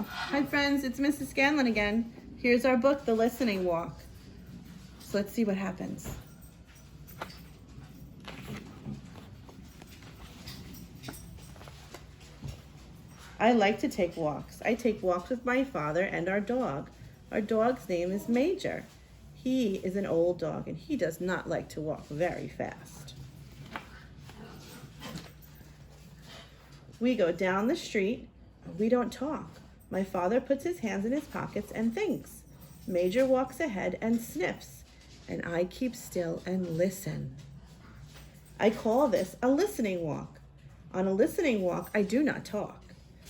Hi friends, it's Mrs. Scanlon again. Here's our book, The Listening Walk. So let's see what happens. I like to take walks. I take walks with my father and our dog. Our dog's name is Major. He is an old dog and he does not like to walk very fast. We go down the street. We don't talk. My father puts his hands in his pockets and thinks. Major walks ahead and sniffs, and I keep still and listen. I call this a listening walk. On a listening walk, I do not talk.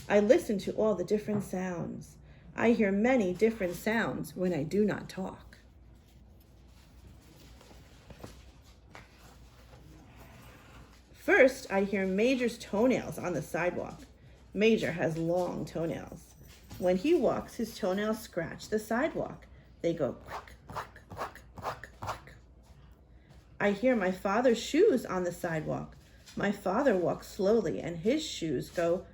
I listen to all the different sounds. I hear many different sounds when I do not talk. First, I hear Major's toenails on the sidewalk. Major has long toenails. When he walks, his toenails scratch the sidewalk. They go quick, quick, quick, quick, quick. I hear my father's shoes on the sidewalk. My father walks slowly and his shoes go.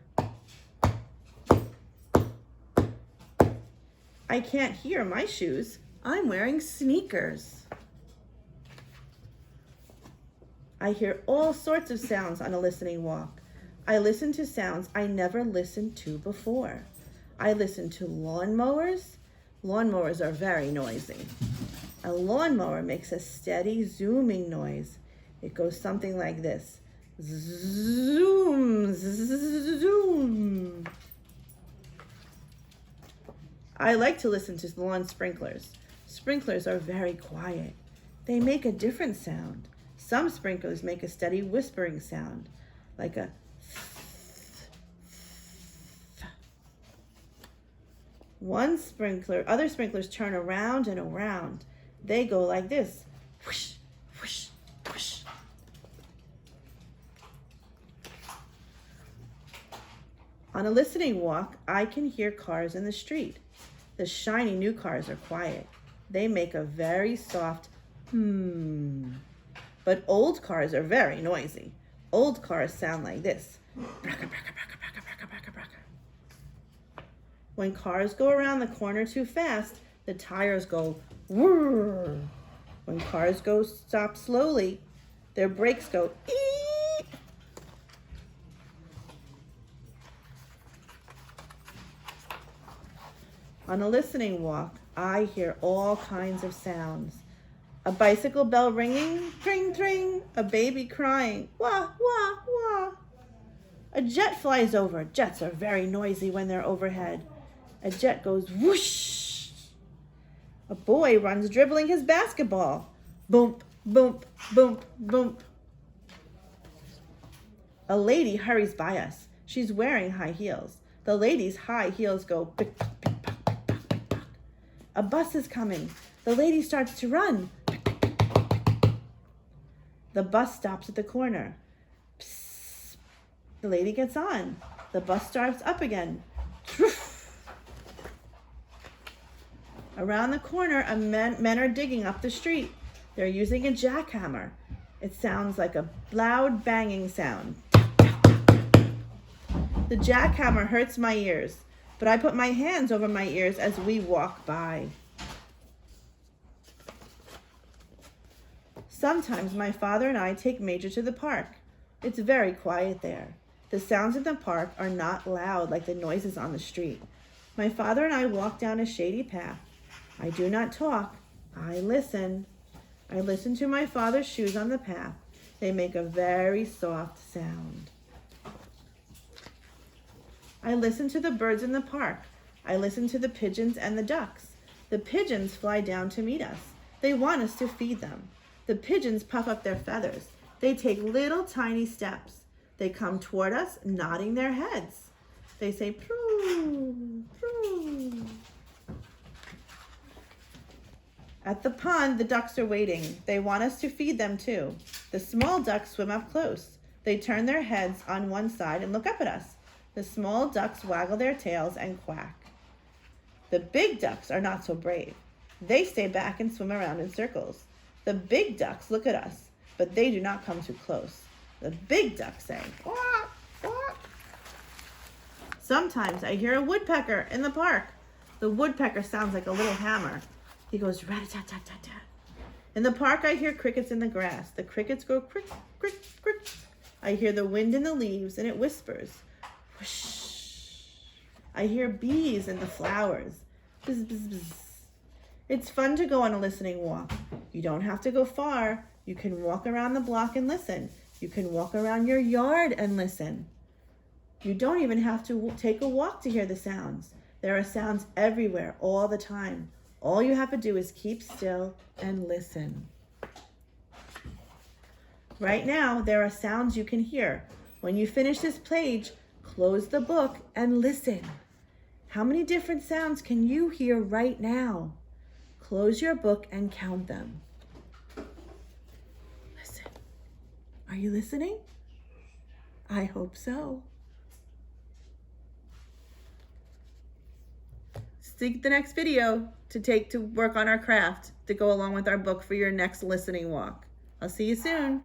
I can't hear my shoes. I'm wearing sneakers. I hear all sorts of sounds on a listening walk. I listen to sounds I never listened to before. I listen to lawnmowers. Lawnmowers are very noisy. A lawnmower makes a steady zooming noise. It goes something like this. Zoom, zoom. I like to listen to lawn sprinklers. Sprinklers are very quiet. They make a different sound. Some sprinklers make a steady whispering sound, like a other sprinklers turn around and around. They go like this. Whoosh, whoosh, whoosh. On a listening walk, I can hear cars in the street. The shiny new cars are quiet. They make a very soft But old cars are very noisy. Old cars sound like this. Braka, braka, braka, braka, braka, braka, braka. When cars go around the corner too fast, the tires go whirr. When cars stop slowly, their brakes go ee. On a listening walk, I hear all kinds of sounds. A bicycle bell ringing, tring, tring. A baby crying, wah, wah, wah. A jet flies over. Jets are very noisy when they're overhead. A jet goes whoosh. A boy runs dribbling his basketball. Boom, boom, boom, boom. A lady hurries by us. She's wearing high heels. The lady's high heels go pick, pick, pick, pick, pick, pick, pick, pick. A bus is coming. The lady starts to run. The bus stops at the corner. Psst. The lady gets on. The bus starts up again. Around the corner, men are digging up the street. They're using a jackhammer. It sounds like a loud banging sound. The jackhammer hurts my ears, but I put my hands over my ears as we walk by. Sometimes my father and I take Major to the park. It's very quiet there. The sounds in the park are not loud like the noises on the street. My father and I walk down a shady path. I do not talk. I listen. I listen to my father's shoes on the path. They make a very soft sound. I listen to the birds in the park. I listen to the pigeons and the ducks. The pigeons fly down to meet us. They want us to feed them. The pigeons puff up their feathers. They take little tiny steps. They come toward us, nodding their heads. They say, proo, proo. At the pond, the ducks are waiting. They want us to feed them too. The small ducks swim up close. They turn their heads on one side and look up at us. The small ducks waggle their tails and quack. The big ducks are not so brave. They stay back and swim around in circles. The big ducks look at us, but they do not come too close. The big ducks say, quack, quack. Sometimes I hear a woodpecker in the park. The woodpecker sounds like a little hammer. He goes rat-a-tat-tat-tat-tat. In the park, I hear crickets in the grass. The crickets go crick, crick, crick. I hear the wind in the leaves, and it whispers. Whoosh. I hear bees in the flowers. Bzz, bzz, bzz. It's fun to go on a listening walk. You don't have to go far. You can walk around the block and listen. You can walk around your yard and listen. You don't even have to take a walk to hear the sounds. There are sounds everywhere, all the time. All you have to do is keep still and listen. Right now, there are sounds you can hear. When you finish this page, close the book and listen. How many different sounds can you hear right now? Close your book and count them. Listen. Are you listening? I hope so. See the next video to work on our craft to go along with our book for your next listening walk. I'll see you soon.